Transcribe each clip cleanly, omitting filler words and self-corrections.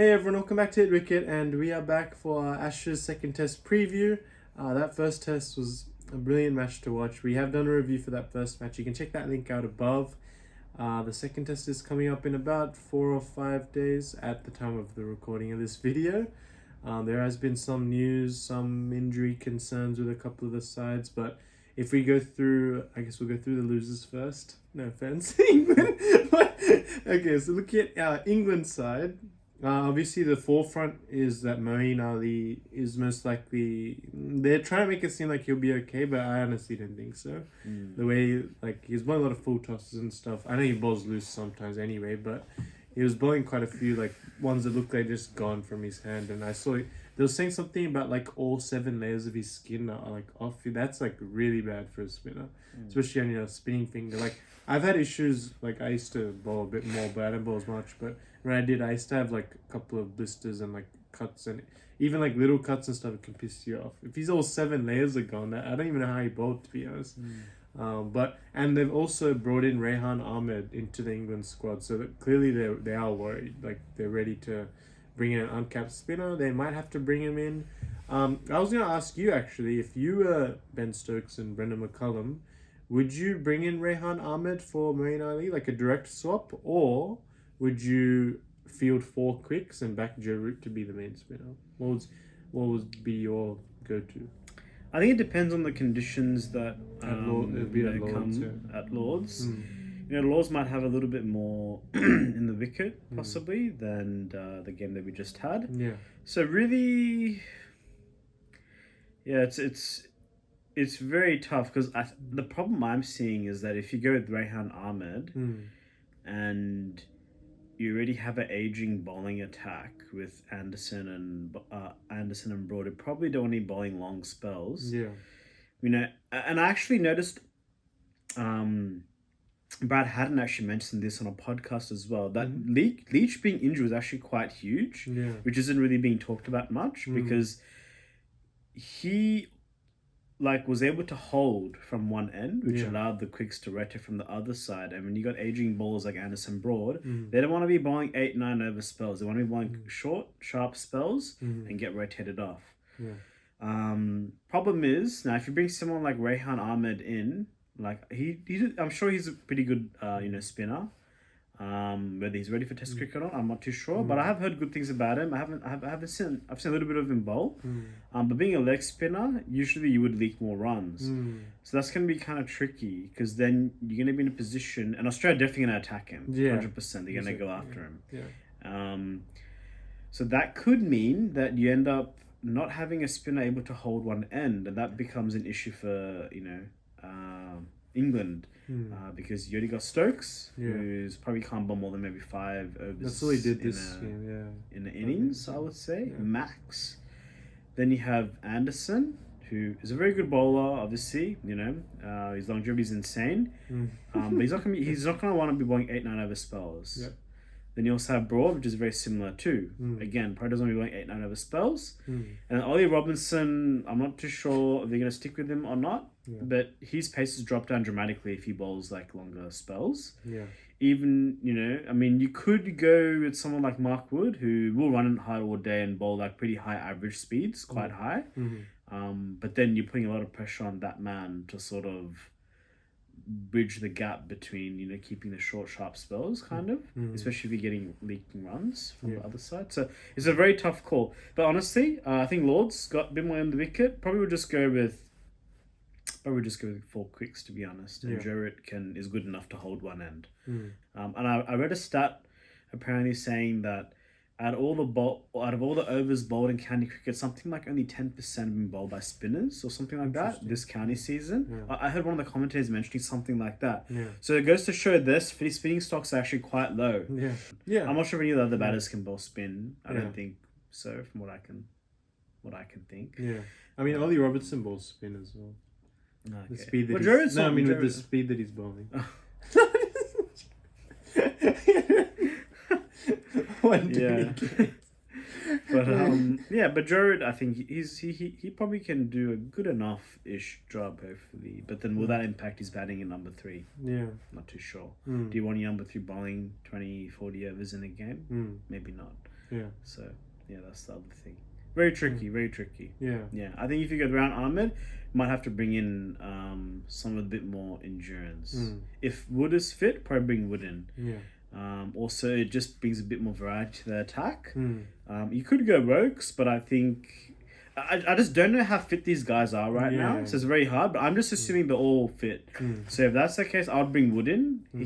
Hey everyone, welcome back to Hit Wicket, and we are back for our Ashes second test preview. That first test was a brilliant match to watch. We have done a review for that first match. You can check that link out above. The second test is coming up in about 4 or 5 days at the time of the recording of this video. There has been some news, some injury concerns with a couple of the sides, but if we go through, I guess we'll go through the losers first. No offense, England. Okay, so looking at our England side, obviously the forefront is that Moeen Ali is most likely. They're trying to make it seem like he'll be okay, but I honestly don't think so. The way, like, he's bowling a lot of full tosses and stuff. I know he bowls loose sometimes anyway, but he was bowling quite a few, like, ones that looked like just gone from his hand. And I saw they were saying something about, like, all 7 layers of his skin are, like, off. That's, like, really bad for a spinner, especially on your spinning finger. Like, I've had issues, like, I used to bowl a bit more, but I don't bowl as much. But when I did, I used to have, like, a couple of blisters and, like, cuts. And even, like, little cuts and stuff can piss you off. If these all 7 layers are gone, I don't even know how he bowled, to be honest. And they've also brought in Rehan Ahmed into the England squad, so that clearly they are worried. Like, they're ready to bring in an uncapped spinner. They might have to bring him in. I was going to ask you, actually, if you were Ben Stokes and Brendan McCullum, would you bring in Rehan Ahmed for Moeen Ali, like a direct swap, or would you field 4 quicks and back Joe Root to be the main spinner? What would be your go-to? I think it depends on the conditions that come at Lords. You know, Lords might have a little bit more in the wicket, possibly, than the game that we just had. Yeah. So really, yeah, it's very tough because the problem I'm seeing is that if you go with Rehan Ahmed and you already have an aging bowling attack with Anderson and Broad, you probably don't need bowling long spells. Yeah. You know, and I actually noticed Brad Haddon actually mentioned this on a podcast as well, that Leach being injured was actually quite huge, which isn't really being talked about much because he was able to hold from one end, which allowed the quicks to rotate from the other side. And when you got aging bowlers like Anderson Broad, they don't want to be bowling 8-9 over spells. They want to be bowling short, sharp spells and get rotated off. Problem is, now if you bring someone like Rehan Ahmed in, like I'm sure he's a pretty good spinner. Whether he's ready for Test cricket or not, I'm not too sure. But I have heard good things about him. I've seen a little bit of him bowl. But being a leg spinner, usually you would leak more runs. So that's gonna be kind of tricky because then you're gonna be in a position, and Australia definitely gonna attack him. 100%, they're gonna go after him. So that could mean that you end up not having a spinner able to hold one end, and that becomes an issue for England. Because you already got Stokes, who's probably can't bowl more than maybe 5 overs. That's all he did this game, in the innings, I would say, max. Then you have Anderson, who is a very good bowler, obviously. His longevity is insane, but he's not gonna want to be bowling 8-9 over spells. Then you also have Broad, which is very similar too. Again, probably doesn't want to be going 8-9 over spells. And Ollie Robinson, I'm not too sure if they're going to stick with him or not. But his pace has dropped down dramatically if he bowls like longer spells. Even, you could go with someone like Mark Wood, who will run high all day and bowl like pretty high average speeds, quite high. But then you're putting a lot of pressure on that man to sort of bridge the gap between keeping the short sharp spells especially if you're getting leaking runs from the other side. So it's a very tough call, but honestly I think Lords got a bit more on the wicket. Probably would just go with 4 quicks, to be honest, and Jarrett is good enough to hold one end. And I read a stat apparently saying that out of all the overs bowled in county cricket, something like only 10% have been bowled by spinners or something like that this county season. I heard one of the commentators mentioning something like that. So it goes to show these spinning stocks are actually quite low. I'm not sure if any of the other batters can bowl spin. I don't think so, from what I can think. I mean, Ollie Robertson bowls spin as well. Okay. The speed that with the speed that he's bowling. But Jared, I think he probably can do a good enough-ish job, hopefully. But then will that impact his batting in number 3? Not too sure. Do you want your number 3 bowling 20, 40 overs in a game? Maybe not. Yeah. So yeah, that's the other thing. Very tricky, very tricky. Yeah. Yeah, I think if you go around Ahmed, you might have to bring in some with a bit more endurance. If Wood is fit, probably bring Wood in. Yeah. Also, it just brings a bit more variety to the attack. You could go Rokes, but I think I just don't know how fit these guys are right now, so it's very hard. But I'm just assuming they're all fit. So if that's the case, I'll bring Wood in. He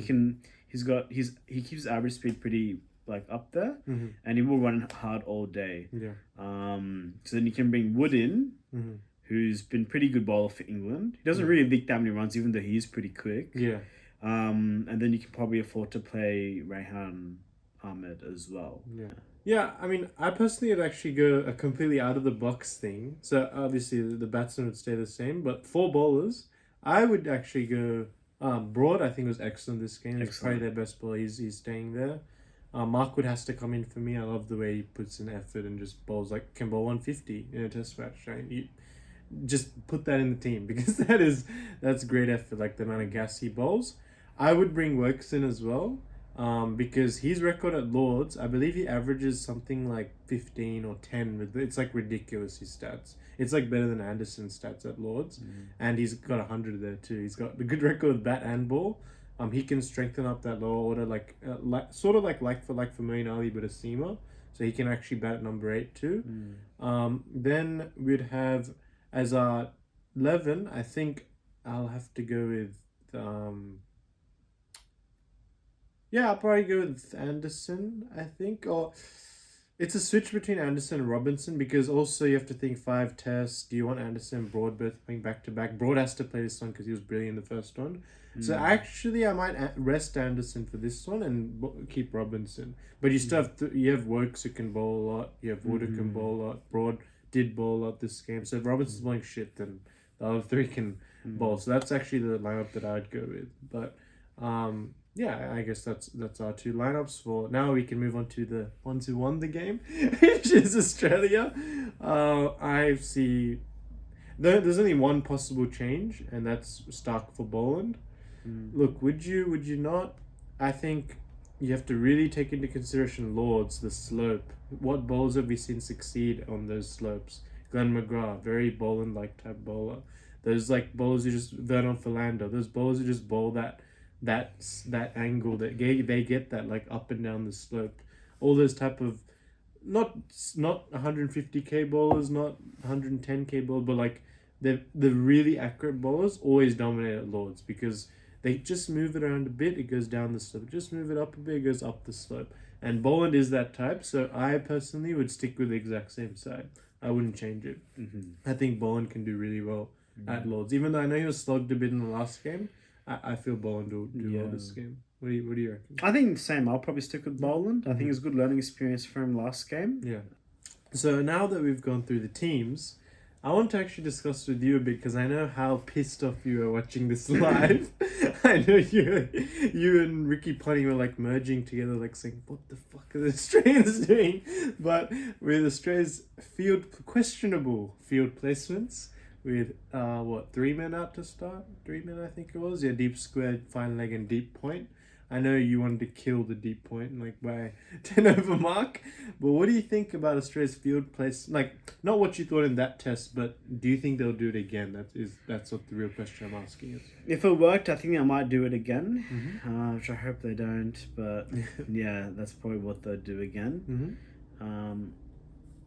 keeps his average speed pretty like up there, and he will run hard all day. Yeah. So then you can bring Wood in, who's been pretty good bowler for England. He doesn't really leak that many runs, even though he is pretty quick. Yeah. And then you can probably afford to play Rehan Ahmed as well. Yeah. Yeah, I mean, I personally would actually go a completely out of the box thing. So obviously the batsmen would stay the same, but for bowlers, I would actually go Broad. I think was excellent this game. He's probably their best bowler. He's staying there. Markwood has to come in for me. I love the way he puts in effort and just bowls like can bowl 150 in a test match. Right? You just put that in the team because that's great effort. Like the amount of gas he bowls. I would bring Works in as well. Because his record at Lords, I believe he averages something like 15 or 10. It's like ridiculous, his stats. It's like better than Anderson's stats at Lords. And he's got 100 there too. He's got a good record with bat and ball. He can strengthen up that lower order sort of like for Moeen Ali, but a seamer. So he can actually bat at number 8 too. Then we'd have as our 11, I think I'll have to go with... yeah, I'll probably go with Anderson, I think. Or it's a switch between Anderson and Robinson because also you have to think 5 tests. Do you want Anderson and Broad both playing back-to-back? Broad has to play this one because he was brilliant in the first one. So actually, I might rest Anderson for this one and keep Robinson. But you still have you have Works who can bowl a lot. You have Wood who can bowl a lot. Broad did bowl a lot this game. So if Robinson's bowling shit, then the other 3 can bowl. So that's actually the lineup that I'd go with. But... yeah, I guess that's our 2 lineups for now. We can move on to the ones who won the game, which is Australia. I see there's only one possible change, and that's Stark for Boland. Look, would you not? I think you have to really take into consideration Lords, the slope. What bowlers have we seen succeed on those slopes? Glenn McGrath, very Boland-like type bowler. Those like bowlers who just Vernon Philander. Those bowlers who just bowl that angle that they get that like up and down the slope, all those type of not 150k bowlers, not 110k bowlers, but like the really accurate bowlers always dominate at Lords because they just move it around a bit, it goes down the slope, just move it up a bit, it goes up the slope, and Boland is that type. So I personally would stick with the exact same side. I wouldn't change it. I think Boland can do really well at Lords, even though I know he was slugged a bit in the last game. I feel Boland will do well this game. What do you reckon? I think same. I'll probably stick with Boland. I think it's a good learning experience for him last game. Yeah. So now that we've gone through the teams, I want to actually discuss with you a bit because I know how pissed off you are watching this live. I know you and Ricky Punny were like merging together, like saying, "What the fuck are the Australians doing?" But with Australia's questionable field placements. With 3 men out to start? 3 men, I think it was. Yeah, deep square, fine leg, and deep point. I know you wanted to kill the deep point, like by 10 over mark. But what do you think about Australia's field place? Like, not what you thought in that test, but do you think they'll do it again? That's what the real question I'm asking is. If it worked, I think I might do it again, which I hope they don't. But yeah, that's probably what they'll do again.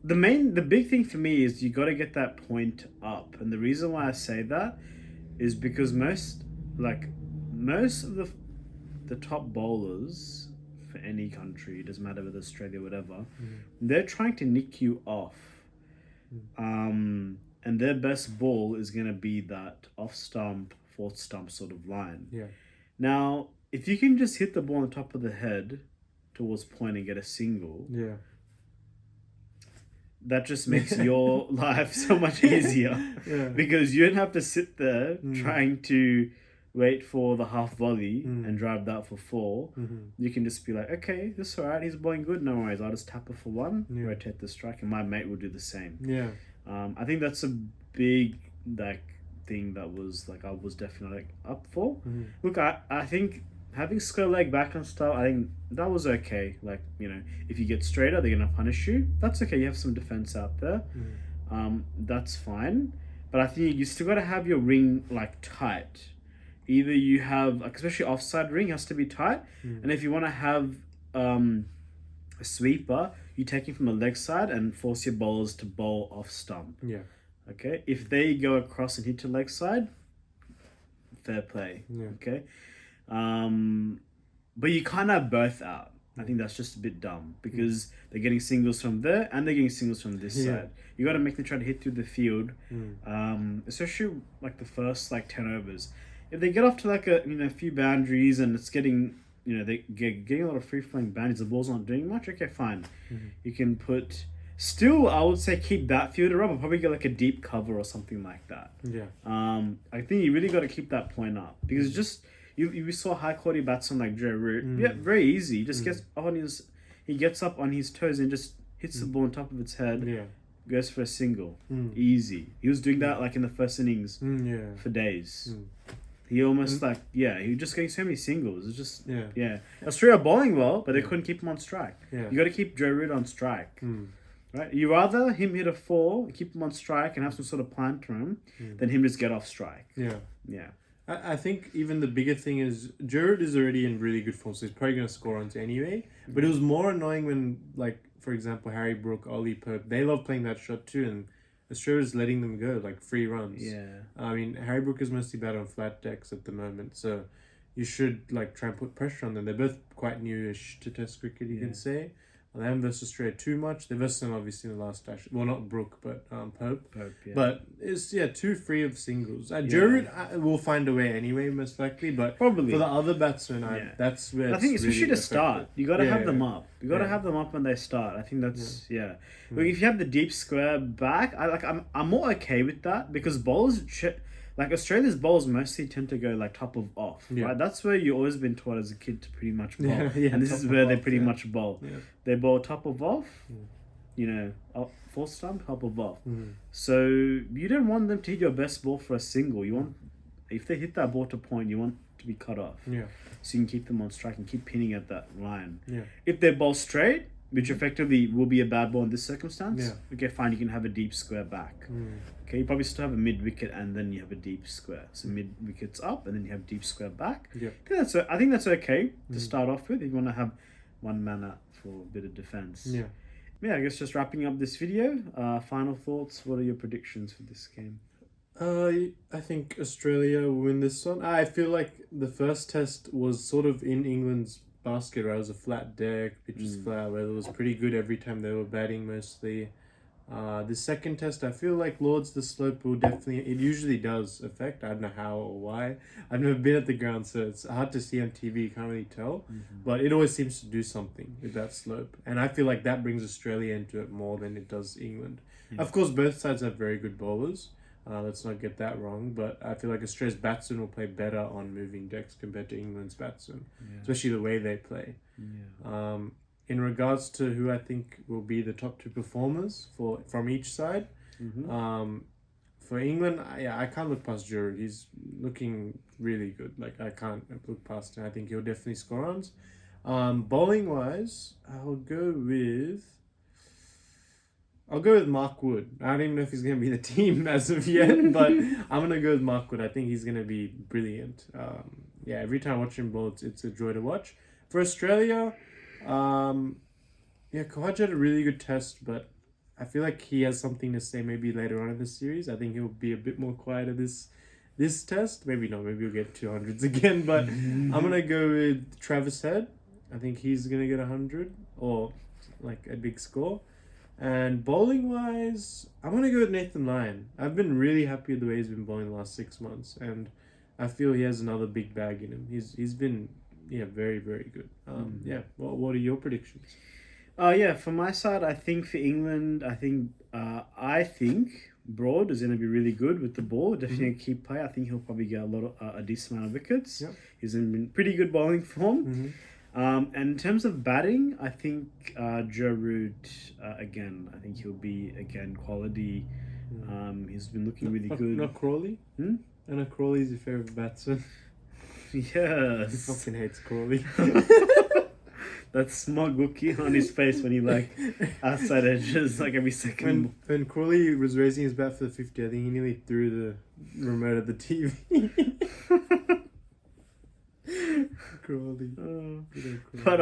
The big thing for me is you got to get that point up, and the reason why I say that is because most of the top bowlers for any country, it doesn't matter whether Australia or whatever, they're trying to nick you off, and their best ball is going to be that off stump, fourth stump sort of line. Yeah. Now, if you can just hit the ball on the top of the head towards point and get a single, that just makes your life so much easier because you don't have to sit there trying to wait for the half volley and drive that for 4. You can just be like, okay, this is alright, he's bowling good, no worries, I'll just tap it for 1, rotate the strike, and my mate will do the same. I think that's a big thing that was I was definitely up for. Look, I think having square leg backhand style, I think that was okay. Like, if you get straighter, they're gonna punish you. That's okay. You have some defense out there. That's fine. But I think you still gotta have your ring like tight. Either you have, like, especially offside ring has to be tight, and if you want to have a sweeper, you take it from the leg side and force your bowlers to bowl off stump. Yeah. Okay. If they go across and hit your leg side, fair play. Yeah. Okay. But you can't have both out. I think that's just a bit dumb because they're getting singles from there and they're getting singles from this side. You got to make them try to hit through the field, especially like the first 10 overs. If they get off to like a few boundaries and it's getting they getting a lot of free flowing boundaries, the ball's not doing much. Okay, fine. You can put. Still, I would say keep that fielder up and probably get like a deep cover or something like that. Yeah. I think you really got to keep that point up because it's just. You saw high quality batsmen like Joe Root. Yeah, very easy. He just gets he gets up on his toes and just hits the ball on top of its head. Yeah. Goes for a single. Easy. He was doing that like in the first innings for days. He almost he was just getting so many singles. It's just Australia bowling well, but they couldn't keep him on strike. Yeah. You got to keep Joe Root on strike. Right? You rather him hit a 4, keep him on strike, and have some sort of plan to him, than him just get off strike. Yeah. Yeah. I think even the bigger thing is Jared is already in really good form, so he's probably going to score runs anyway. But it was more annoying when, like, for example, Harry Brook, Ollie Pope, they love playing that shot too, and Australia's letting them go, like, free runs. Yeah. I mean, Harry Brook is mostly bad on flat decks at the moment, so you should, like, try and put pressure on them. They're both quite newish to Test cricket, you can say. They haven't versed Australia too much. They versed them obviously in the last dash. Well, not Brook, but Pope. Yeah. But it's too free of singles. Jared will find a way anyway, most likely. But probably for the other batsmen, that's where I think especially really to start, you got to have them up. You got to Yeah. have them up when they start. I think that's Like if you have the deep square back, I'm more okay with that because bowlers. Like Australia's bowls mostly tend to go like top of off, right? That's where you've always been taught as a kid to pretty much bowl, and this is where they pretty much bowl. Yeah. They bowl top of off, full stump, top of off. So you don't want them to hit your best ball for a single. You want, if they hit that ball to point, you want to be cut off. Yeah. So you can keep them on strike and keep pinning at that line. Yeah. If they bowl straight, which effectively will be a bad ball in this circumstance, Yeah. okay, fine, you can have a deep square back. Okay, you probably still have a mid wicket and then you have a deep square. So mid wicket's up and then you have deep square back. Yeah. I think that's okay to start off with if you want to have one man out for a bit of defense. Yeah. Yeah, I guess just wrapping up this video. Final thoughts. What are your predictions for this game? I think Australia will win this one. I feel like the first test was sort of in England's basket, right? It was a flat deck, pitch was flat, weather was pretty good every time they were batting mostly. The second test, I feel like Lords, the slope will definitely, it usually does affect. I don't know how or why. I've never been at the ground, so it's hard to see on TV, you can't really tell. But it always seems to do something with that slope. And I feel like that brings Australia into it more than it does England. Of course, both sides have very good bowlers. Let's not get that wrong, but I feel like Australia's batsmen will play better on moving decks compared to England's batsmen, especially the way they play. In regards to who I think will be the top 2 performers from each side, for England, I can't look past Giroud. He's looking really good. Like, I can't look past him. I think he'll definitely score runs. Bowling wise, I'll go with Mark Wood. I don't even know if he's going to be the team as of yet, but I'm going to go with Mark Wood. I think he's going to be brilliant. Every time I watch him bowl, it's a joy to watch. For Australia, Khawaja had a really good test, but I feel like he has something to say maybe later on in the series. I think he'll be a bit more quieter this test. Maybe not. Maybe he'll get 200s again, but I'm going to go with Travis Head. I think he's going to get 100 or like a big score. And bowling-wise, I'm going to go with Nathan Lyon. I've been really happy with the way he's been bowling the last 6 months, and I feel he has another big bag in him. He's been, very, very good. What are your predictions? For my side, I think for England, I think Broad is going to be really good with the ball. Definitely a key play. I think he'll probably get a decent amount of wickets. Yep. He's in pretty good bowling form. And in terms of batting, I think Joe Root, again, I think he'll be, again, quality. He's been looking really good. Not Crawley? I know Crawley's your favourite batsman. He Yes. fucking hates Crawley. That smug look on his face when he like outside edges like every second. When Crawley was raising his bat for the 50, I think he nearly threw the remote at the TV. Crawley. But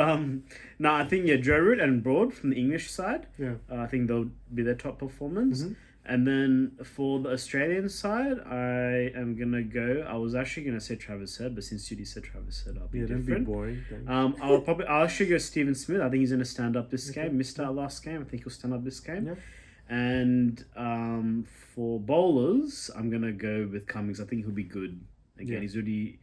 no, I think Joe Root and Broad from the English side. Yeah. I think they'll be their top performers. Mm-hmm. And then for the Australian side, I am gonna go. I was actually gonna say Travis Head, but since Judy said Travis Head, I'll be different. Don't be boring. I'll actually go Stephen Smith. I think he's gonna stand up this game. Missed out last game. I think he'll stand up this game. Yeah. And for bowlers, I'm gonna go with Cummings. I think he'll be good. Again, he's already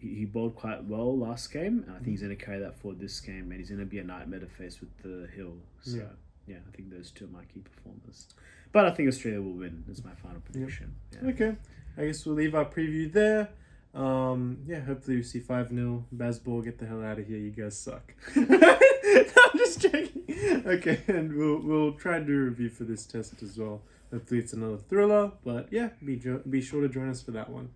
he bowled quite well last game, and I think he's gonna carry that forward this game, and he's gonna be a nightmare to face with the Hill. So yeah, I think those two are my key performers. But I think Australia will win. That's my final prediction. Yeah. Okay. I guess we'll leave our preview there. Hopefully we see 5-0. BAZBALL, get the hell out of here. You guys suck. No, I'm just joking. Okay, and we'll try and do a review for this test as well. Hopefully it's another thriller. But yeah, be sure to join us for that one.